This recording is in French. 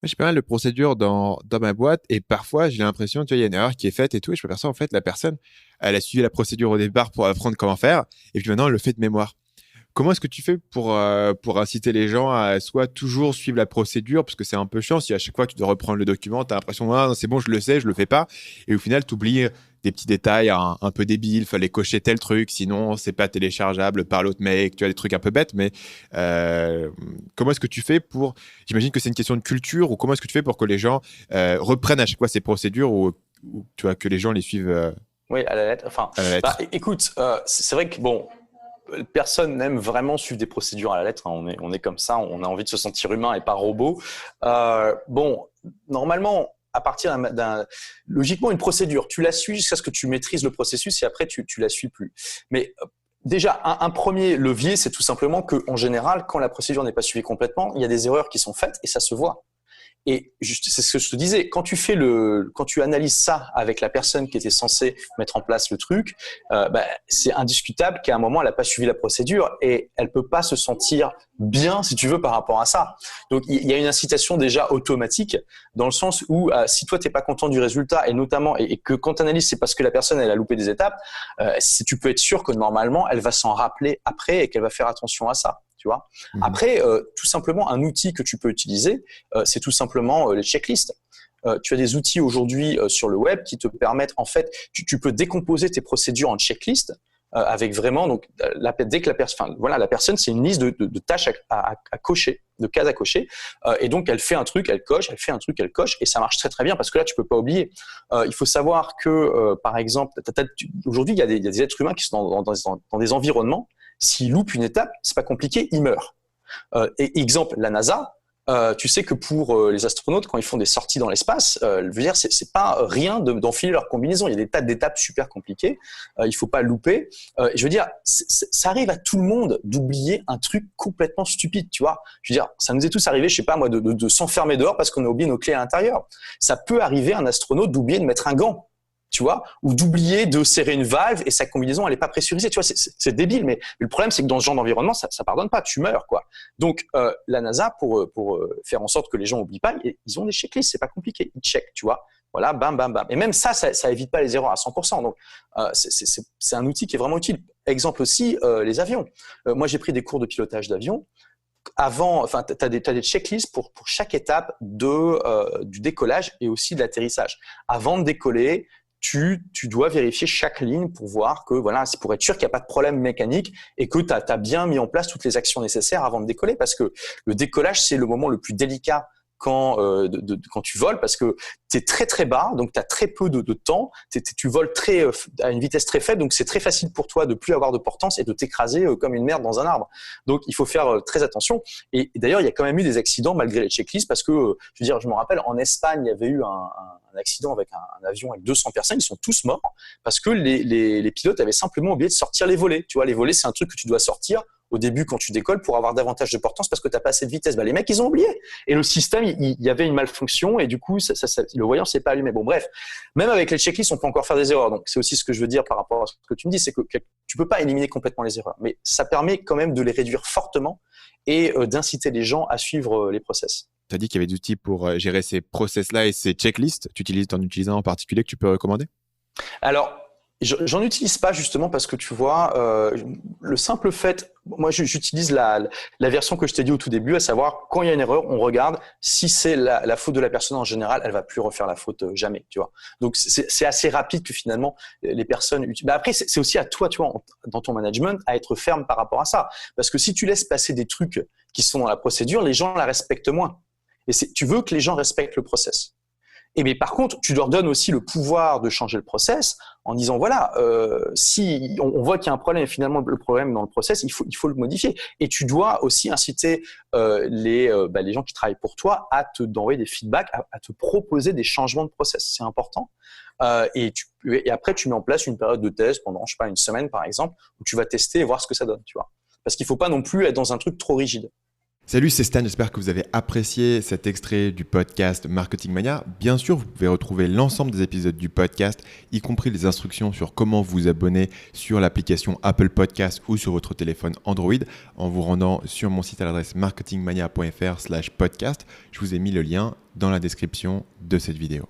J'ai pas mal de procédures dans ma boîte et parfois j'ai l'impression, tu vois, il y a une erreur qui est faite et tout, et je m'aperçois en fait la personne, elle a suivi la procédure au départ pour apprendre comment faire, et puis maintenant elle le fait de mémoire. Comment est-ce que tu fais pour inciter les gens à soit toujours suivre la procédure, parce que c'est un peu chiant, si à chaque fois que tu dois reprendre le document, tu as l'impression, ah, non, c'est bon, je le sais, je le fais pas, et au final, tu oublies des petits détails un peu débiles, fallait cocher tel truc, sinon c'est pas téléchargeable par l'autre mec, tu as des trucs un peu bêtes, mais euh, comment est-ce que tu fais pour, j'imagine que c'est une question de culture, ou comment est-ce que tu fais pour que les gens reprennent à chaque fois ces procédures, ou tu vois, que les gens les suivent Oui, à la lettre. Enfin, à la lettre? écoute, c'est vrai que bon, personne n'aime vraiment suivre des procédures à la lettre, hein. On est comme ça, on a envie de se sentir humain et pas robot. Bon, normalement, à partir logiquement, une procédure, tu la suis jusqu'à ce que tu maîtrises le processus et après, tu la suis plus. Mais déjà, un premier levier, c'est tout simplement que, en général, quand la procédure n'est pas suivie complètement, il y a des erreurs qui sont faites et ça se voit. Et c'est ce que je te disais, quand tu analyses ça avec la personne qui était censée mettre en place le truc, c'est indiscutable qu'à un moment elle n'a pas suivi la procédure et elle peut pas se sentir bien, si tu veux, par rapport à ça. Donc il y a une incitation déjà automatique dans le sens où si toi t'es pas content du résultat et notamment et que quand tu analyses c'est parce que la personne elle a loupé des étapes, tu peux être sûr que normalement elle va s'en rappeler après et qu'elle va faire attention à ça. Tu vois. Mhm. Après, tout simplement, un outil que tu peux utiliser, c'est tout simplement les checklists. Tu as des outils aujourd'hui sur le web qui te permettent, en fait, tu peux décomposer tes procédures en checklists avec vraiment, donc, dès que la personne, c'est une liste de tâches à cocher, de cases à cocher, et donc elle fait un truc, elle coche, elle fait un truc, elle coche, et ça marche très très bien parce que là, tu peux pas oublier. Il faut savoir que, par exemple, aujourd'hui, il y a des êtres humains qui sont dans des environnements. S'ils loupent une étape, c'est pas compliqué, ils meurent. Et exemple, la NASA, tu sais que pour les astronautes, quand ils font des sorties dans l'espace, je veux dire, c'est pas rien d'enfiler leur combinaison. Il y a des tas d'étapes super compliquées. Il faut pas le louper. Je veux dire, ça arrive à tout le monde d'oublier un truc complètement stupide, tu vois. Je veux dire, ça nous est tous arrivé, je sais pas moi, de s'enfermer dehors parce qu'on a oublié nos clés à l'intérieur. Ça peut arriver à un astronaute d'oublier de mettre un gant, tu vois, ou d'oublier de serrer une valve et sa combinaison elle est pas pressurisée, tu vois, c'est débile, mais le problème c'est que dans ce genre d'environnement ça pardonne pas, tu meurs quoi. Donc la NASA pour faire en sorte que les gens oublient pas, ils ont des checklists, c'est pas compliqué, ils checkent, tu vois, voilà, bam bam bam, et même ça évite pas les erreurs à 100%, donc c'est un outil qui est vraiment utile. Exemple aussi les avions. Moi j'ai pris des cours de pilotage d'avion. Avant, enfin, t'as des checklists pour chaque étape du décollage et aussi de l'atterrissage. Avant de décoller, tu dois vérifier chaque ligne pour voir que, voilà, c'est pour être sûr qu'il n'y a pas de problème mécanique et que tu as bien mis en place toutes les actions nécessaires avant de décoller parce que le décollage, c'est le moment le plus délicat quand tu voles parce que tu es très très bas, donc tu as très peu de temps, tu voles à une vitesse très faible, donc c'est très facile pour toi de plus avoir de portance et de t'écraser comme une merde dans un arbre. Donc il faut faire très attention. Et d'ailleurs, il y a quand même eu des accidents malgré les checklists parce que, je veux dire, je me rappelle, en Espagne, il y avait eu un accident avec un avion avec 200 personnes, ils sont tous morts parce que les pilotes avaient simplement oublié de sortir les volets. Tu vois, les volets, c'est un truc que tu dois sortir au début quand tu décolles pour avoir davantage de portance parce que tu n'as pas assez de vitesse. Les mecs, ils ont oublié. Et le système, il y avait une malfonction et du coup, le voyant s'est pas allumé. Bon, bref, même avec les checklists, on peut encore faire des erreurs. Donc, c'est aussi ce que je veux dire par rapport à ce que tu me dis, c'est que tu peux pas éliminer complètement les erreurs, mais ça permet quand même de les réduire fortement et d'inciter les gens à suivre les process. Tu as dit qu'il y avait des outils pour gérer ces process-là et ces checklists. Tu en utilises un en particulier que tu peux recommander? Alors, j'en utilise pas justement parce que tu vois, le simple fait, moi j'utilise la version que je t'ai dit au tout début, à savoir quand il y a une erreur, on regarde si c'est la faute de la personne en général, elle va plus refaire la faute jamais, tu vois. Donc c'est assez rapide que finalement les personnes utilisent. Mais après c'est aussi à toi, tu vois, dans ton management, à être ferme par rapport à ça, parce que si tu laisses passer des trucs qui sont dans la procédure, les gens la respectent moins. Et tu veux que les gens respectent le process. Et mais par contre, tu leur donnes aussi le pouvoir de changer le process en disant voilà, si on voit qu'il y a un problème et finalement le problème dans le process, il faut le modifier. Et tu dois aussi inciter les gens qui travaillent pour toi d'envoyer des feedbacks, à te proposer des changements de process. C'est important. Et après, tu mets en place une période de test pendant, je sais pas, une semaine par exemple, où tu vas tester et voir ce que ça donne, tu vois. Parce qu'il faut pas non plus être dans un truc trop rigide. Salut, c'est Stan, j'espère que vous avez apprécié cet extrait du podcast Marketing Mania. Bien sûr, vous pouvez retrouver l'ensemble des épisodes du podcast, y compris les instructions sur comment vous abonner sur l'application Apple Podcast ou sur votre téléphone Android en vous rendant sur mon site à l'adresse marketingmania.fr/podcast. Je vous ai mis le lien dans la description de cette vidéo.